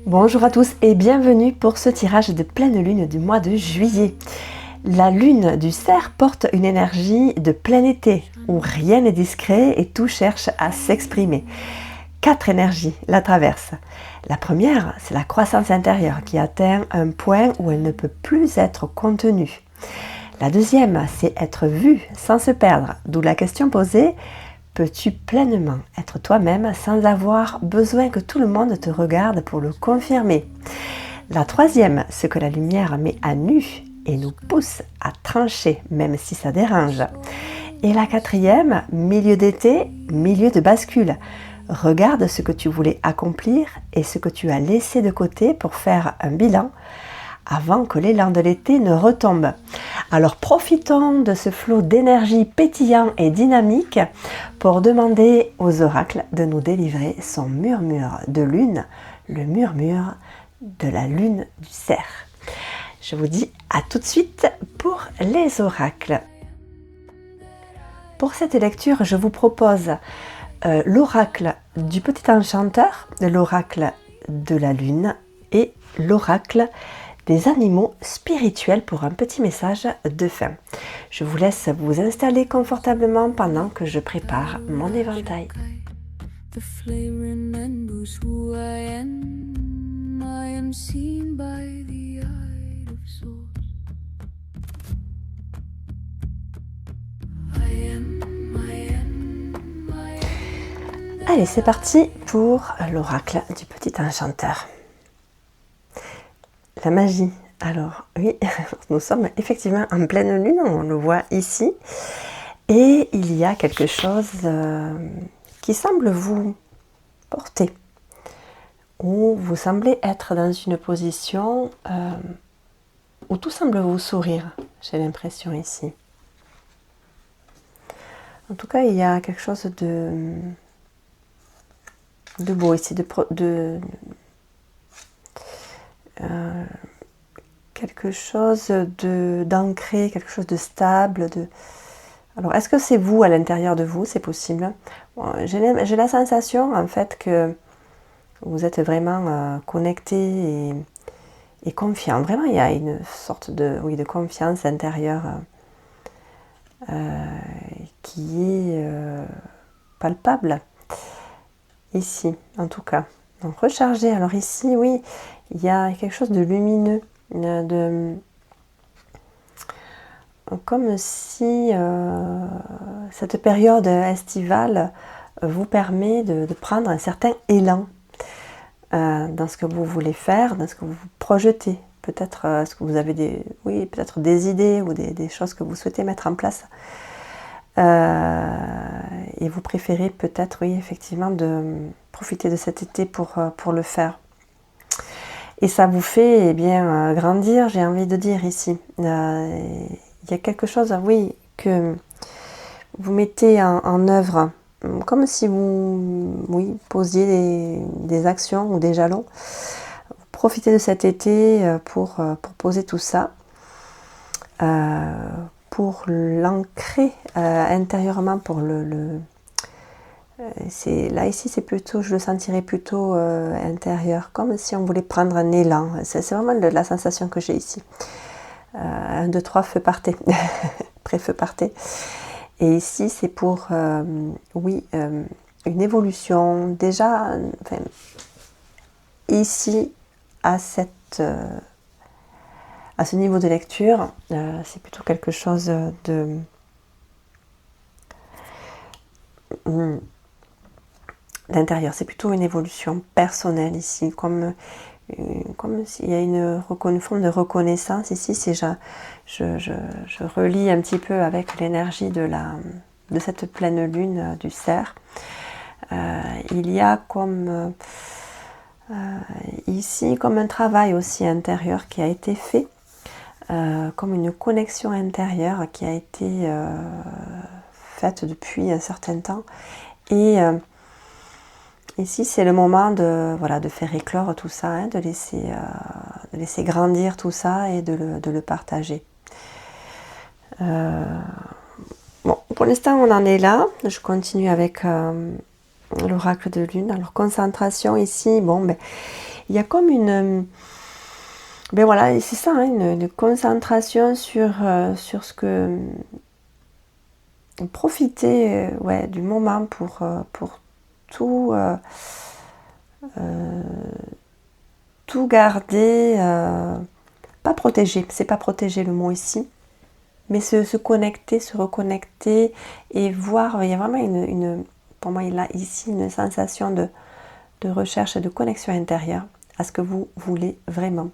Bonjour à tous et bienvenue pour ce tirage de pleine lune du mois de juillet. La lune du Cerf porte une énergie de plein été où rien n'est discret et tout cherche à s'exprimer. 4 énergies la traversent. La première, c'est la croissance intérieure qui atteint un point où elle ne peut plus être contenue. La deuxième, c'est être vue sans se perdre, d'où la question posée: peux-tu pleinement être toi-même sans avoir besoin que tout le monde te regarde pour le confirmer? La troisième, ce que la lumière met à nu et nous pousse à trancher, même si ça dérange. Et la quatrième, milieu d'été, milieu de bascule. Regarde ce que tu voulais accomplir et ce que tu as laissé de côté pour faire un bilan avant que l'élan de l'été ne retombe. Alors profitons de ce flot d'énergie pétillant et dynamique pour demander aux oracles de nous délivrer son murmure de lune, le murmure de la lune du Cerf. Je vous dis à tout de suite pour les oracles. Pour cette lecture, je vous propose l'oracle du petit enchanteur, l'oracle de la lune et l'oracle des animaux spirituels pour un petit message de fin. Je vous laisse vous installer confortablement pendant que je prépare mon éventail. Allez, c'est parti pour l'oracle du petit enchanteur. La magie. Alors oui, nous sommes effectivement en pleine lune, on le voit ici. Et il y a quelque chose qui semble vous porter. Ou vous semblez être dans une position où tout semble vous sourire. J'ai l'impression ici. En tout cas, il y a quelque chose de beau ici, quelque chose d'ancré, quelque chose de stable. Alors, est-ce que c'est vous à l'intérieur de vous? C'est possible. Bon, j'ai la sensation en fait que vous êtes vraiment connecté et confiant. Vraiment, il y a une sorte de confiance intérieure qui est palpable ici, en tout cas. Donc, rechargez. Alors ici, oui, il y a quelque chose de lumineux, comme si cette période estivale vous permet de prendre un certain élan dans ce que vous voulez faire, dans ce que vous projetez. Peut-être est-ce que vous avez peut-être des idées ou des choses que vous souhaitez mettre en place. Et vous préférez peut-être, oui, effectivement, de profiter de cet été pour le faire. Et ça vous fait grandir, j'ai envie de dire ici. Il y a quelque chose, oui, que vous mettez en œuvre, comme si vous posiez des actions ou des jalons. Vous profitez de cet été pour poser tout ça, pour l'ancrer intérieurement, pour là ici c'est plutôt, je le sentirais plutôt intérieur, comme si on voulait prendre un élan. C'est vraiment la sensation que j'ai ici. 1, 2, 3, feu partez. Pré-feu partez. Et ici c'est pour une évolution déjà, ici à ce niveau de lecture, c'est plutôt quelque chose d'intérieur, c'est plutôt une évolution personnelle ici, comme s'il y a une forme de reconnaissance ici. Je relie un petit peu avec l'énergie de cette pleine lune du Cerf. Il y a comme ici comme un travail aussi intérieur qui a été fait, comme une connexion intérieure qui a été faite depuis un certain temps. Et ici, c'est le moment de faire éclore tout ça, hein, de laisser grandir tout ça et de le partager. Bon, pour l'instant, on en est là. Je continue avec l'oracle de lune. Alors concentration ici, bon, ben, il y a comme une... Ben voilà, c'est ça, hein, une concentration sur ce que... profiter ouais, du moment pour tout, tout garder, pas protéger, c'est pas protéger le mot ici, mais se connecter, se reconnecter et voir, il y a vraiment pour moi il y a ici une sensation de recherche et de connexion intérieure à ce que vous voulez vraiment.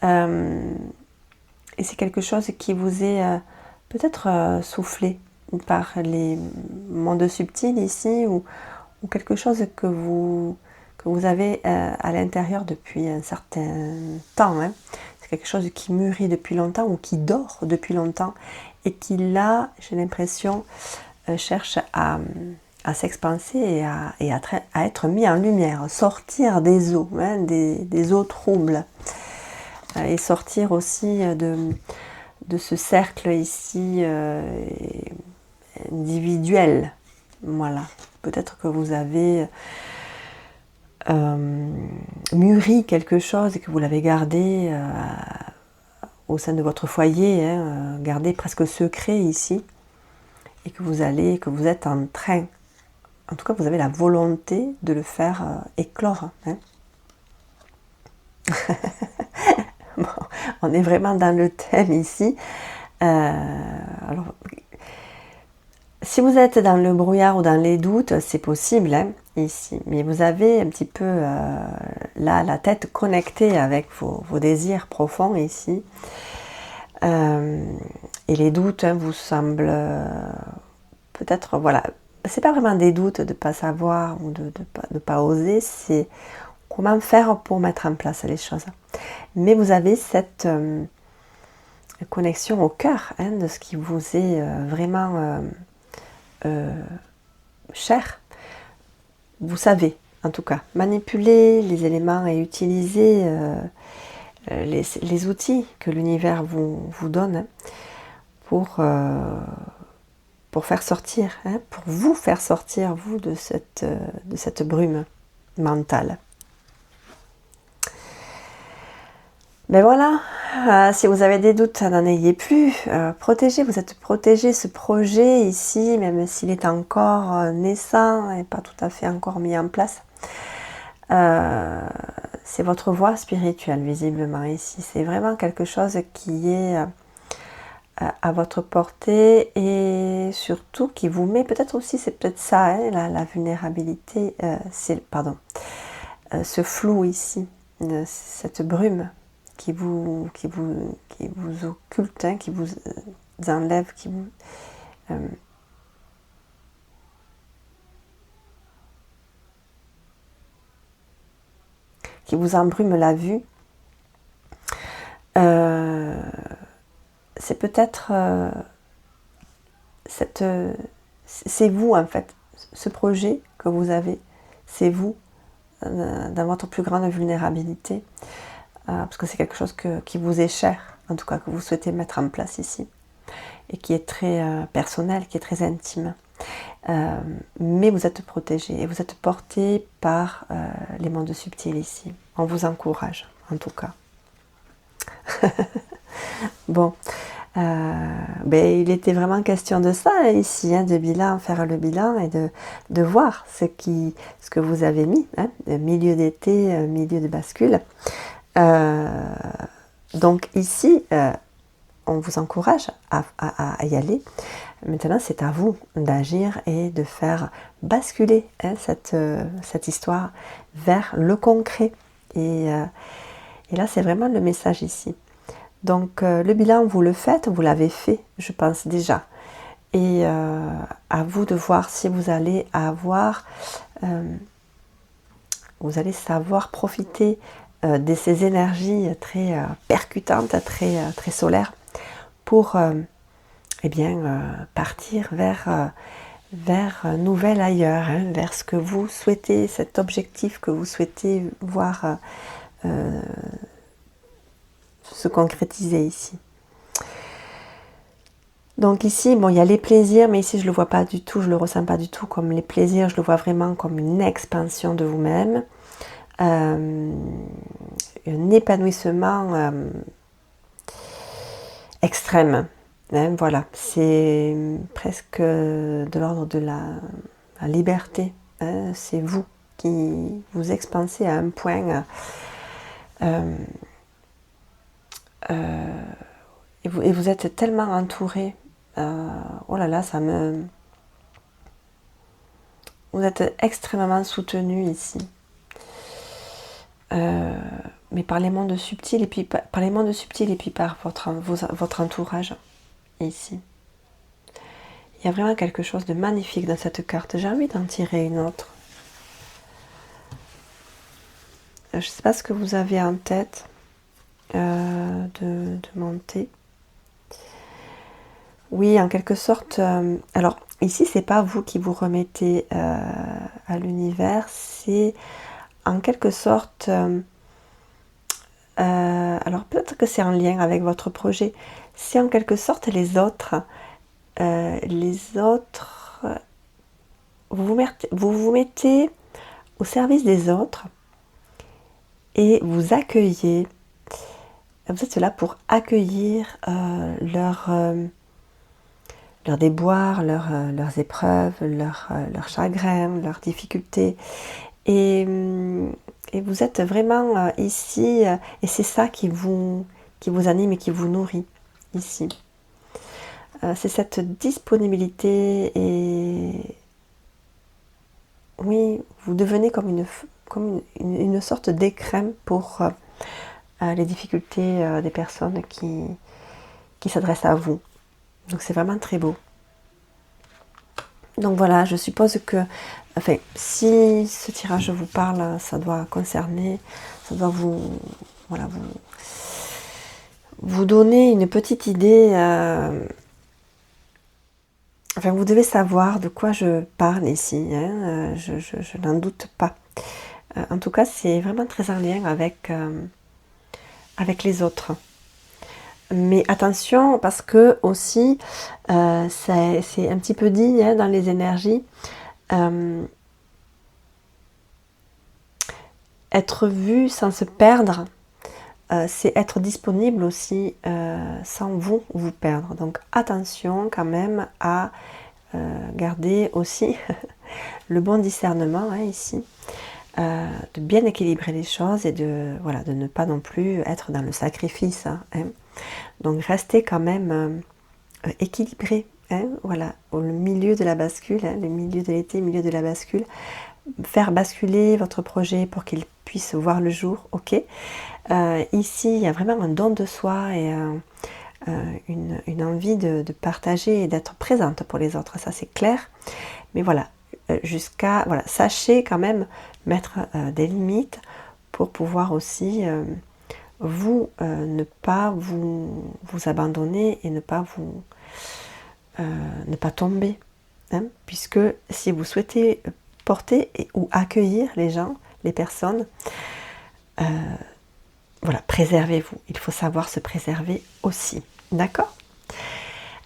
Et c'est quelque chose qui vous est peut-être soufflé par les mondes subtils ici, ou quelque chose que vous avez à l'intérieur depuis un certain temps. Hein. C'est quelque chose qui mûrit depuis longtemps ou qui dort depuis longtemps et qui là, j'ai l'impression, cherche à s'expanser et à être mis en lumière, sortir des eaux, hein, des eaux troubles, et sortir aussi de ce cercle ici individuel. Voilà, peut-être que vous avez mûri quelque chose et que vous l'avez gardé au sein de votre foyer, hein, gardé presque secret ici, et que vous êtes en train, en tout cas vous avez la volonté de le faire éclore. Hein. Bon, on est vraiment dans le thème ici. Alors, si vous êtes dans le brouillard ou dans les doutes, c'est possible, hein, ici. Mais vous avez un petit peu là la tête connectée avec vos désirs profonds ici. Et les doutes hein, vous semblent peut-être, voilà, c'est pas vraiment des doutes de ne pas savoir ou de pas oser, c'est comment faire pour mettre en place les choses. Mais vous avez cette connexion au cœur hein, de ce qui vous est vraiment cher. Vous savez, en tout cas, manipuler les éléments et utiliser les outils que l'univers vous donne hein, pour faire sortir, hein, pour vous faire sortir, vous, de cette brume mentale. Ben voilà, si vous avez des doutes, n'en ayez plus. Protégez, vous êtes protégé. Ce projet ici, même s'il est encore naissant et pas tout à fait encore mis en place, c'est votre voie spirituelle visiblement ici. C'est vraiment quelque chose qui est à votre portée et surtout qui vous met, peut-être aussi, c'est peut-être ça, hein, la vulnérabilité, ce flou ici, cette brume qui vous occulte, hein, qui vous enlève, qui vous embrume la vue. C'est peut-être c'est vous en fait, ce projet que vous avez, c'est vous dans votre plus grande vulnérabilité, parce que c'est quelque chose qui vous est cher, en tout cas que vous souhaitez mettre en place ici, et qui est très personnel, qui est très intime. Mais vous êtes protégé et vous êtes porté par les mondes subtils ici. On vous encourage, en tout cas. Bon, ben, il était vraiment question de ça ici, hein, de bilan, faire le bilan et de voir ce que vous avez mis, hein, milieu d'été, milieu de bascule. Donc ici, on vous encourage à y aller. Maintenant, c'est à vous d'agir et de faire basculer hein, cette histoire vers le concret. Et là, c'est vraiment le message ici. Donc, le bilan, vous le faites, vous l'avez fait, je pense déjà. Et à vous de voir si vous allez vous allez savoir profiter de ces énergies très percutantes, très solaires, pour partir vers un nouvel ailleurs, hein, vers ce que vous souhaitez, cet objectif que vous souhaitez voir se concrétiser ici. Donc ici, bon, il y a les plaisirs, mais ici je ne le vois pas du tout, je ne le ressens pas du tout comme les plaisirs, je le vois vraiment comme une expansion de vous-même, un épanouissement extrême. Hein, voilà, c'est presque de l'ordre de la liberté. Hein, c'est vous qui vous expansez à un point et vous êtes tellement entouré. Oh là là, vous êtes extrêmement soutenu ici. Mais par les mondes subtils et puis par les mondes subtils et puis par votre entourage ici. Il y a vraiment quelque chose de magnifique dans cette carte. J'ai envie d'en tirer une autre. Je ne sais pas ce que vous avez en tête de monter. Oui, en quelque sorte. Alors ici, c'est pas vous qui vous remettez à l'univers, c'est en quelque sorte. Alors peut-être que c'est en lien avec votre projet. C'est en quelque sorte les autres. Vous vous mettez au service des autres et vous accueillez. Vous êtes là pour accueillir leurs déboires, leurs épreuves, leurs chagrins, leurs difficultés. Et vous êtes vraiment ici, et c'est ça qui vous anime et qui vous nourrit ici. C'est cette disponibilité et oui, vous devenez comme une sorte d'écrème pour les difficultés des personnes qui s'adressent à vous. Donc c'est vraiment très beau. Donc voilà, je suppose que, enfin, si ce tirage vous parle, ça doit concerner, ça doit voilà, vous donner une petite idée. Enfin, vous devez savoir de quoi je parle ici, hein, je n'en doute pas. En tout cas, c'est vraiment très en lien avec les autres. Mais attention, parce que aussi, c'est un petit peu dit hein, dans les énergies, être vu sans se perdre, c'est être disponible aussi sans vous perdre. Donc attention quand même à garder aussi le bon discernement hein, ici, de bien équilibrer les choses et de ne pas non plus être dans le sacrifice. Hein. Donc restez quand même équilibré. Hein, voilà, au milieu de la bascule, hein, le milieu de l'été, le milieu de la bascule, faire basculer votre projet pour qu'il puisse voir le jour, ok. Ici, il y a vraiment un don de soi et une envie de partager et d'être présente pour les autres, ça c'est clair. Mais voilà, sachez quand même mettre des limites pour pouvoir aussi ne pas vous abandonner et ne pas tomber. Hein, puisque si vous souhaitez porter ou accueillir les gens, les personnes, voilà, préservez-vous. Il faut savoir se préserver aussi. D'accord ?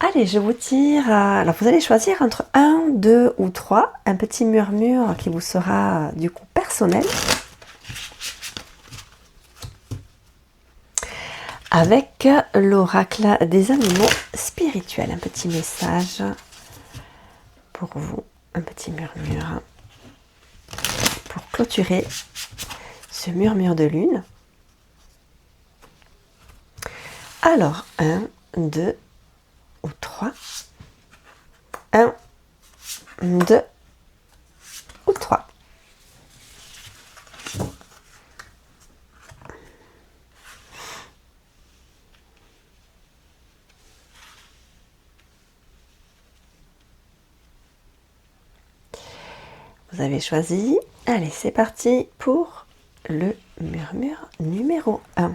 Allez, je vous tire. Alors, vous allez choisir entre 1, 2 ou 3, un petit murmure qui vous sera du coup personnel. Avec l'oracle des animaux spirituels. Un petit message pour vous, un petit murmure pour clôturer ce murmure de lune. Alors, 1, 2 ou 3. 1, 2 ou 3. Vous avez choisi. Allez, c'est parti pour le murmure numéro 1.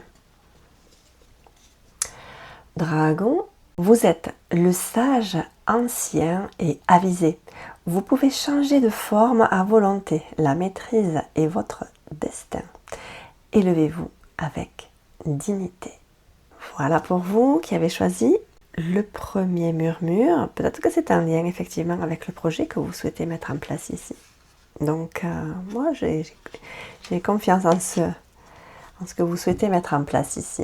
Dragon, vous êtes le sage ancien et avisé. Vous pouvez changer de forme à volonté. La maîtrise est votre destin. Élevez-vous avec dignité. Voilà pour vous qui avez choisi le premier murmure, peut-être que c'est un lien effectivement avec le projet que vous souhaitez mettre en place ici. Donc moi j'ai confiance en ce que vous souhaitez mettre en place ici.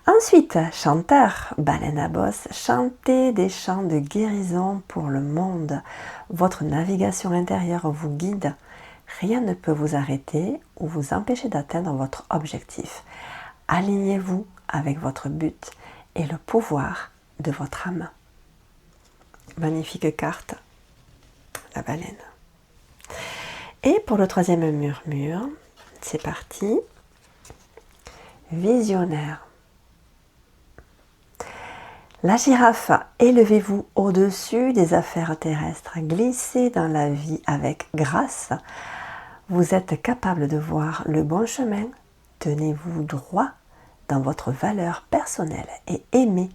Ensuite, chanteur, baleine à bosse, chantez des chants de guérison pour le monde. Votre navigation intérieure vous guide. Rien ne peut vous arrêter ou vous empêcher d'atteindre votre objectif. Alignez-vous avec votre but et le pouvoir de votre âme. Magnifique carte, la baleine. Et pour le troisième murmure, c'est parti. Visionnaire. La girafe, élevez-vous au-dessus des affaires terrestres, glissez dans la vie avec grâce. Vous êtes capable de voir le bon chemin, tenez-vous droit dans votre valeur personnelle et aimez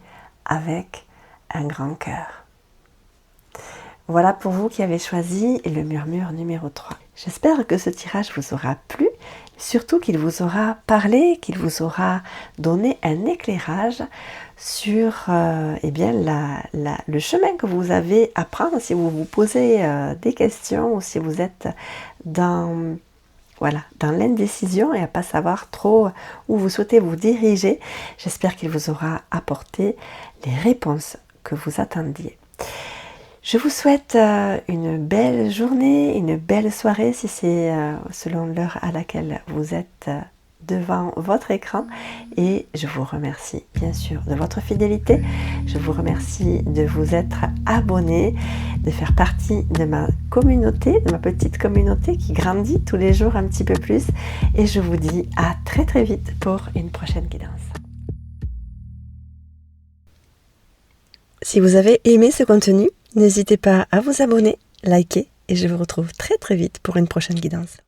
avec un grand cœur. Voilà pour vous qui avez choisi le murmure numéro 3. J'espère que ce tirage vous aura plu, surtout qu'il vous aura parlé, qu'il vous aura donné un éclairage sur le chemin que vous avez à prendre si vous vous posez des questions ou si vous êtes dans l'indécision et à ne pas savoir trop où vous souhaitez vous diriger. J'espère qu'il vous aura apporté les réponses que vous attendiez. Je vous souhaite une belle journée, une belle soirée si c'est selon l'heure à laquelle vous êtes devant votre écran et je vous remercie bien sûr de votre fidélité. Je vous remercie de vous être abonné, de faire partie de ma communauté, de ma petite communauté qui grandit tous les jours un petit peu plus et je vous dis à très très vite pour une prochaine guidance. Si vous avez aimé ce contenu, n'hésitez pas à vous abonner, liker et je vous retrouve très très vite pour une prochaine guidance.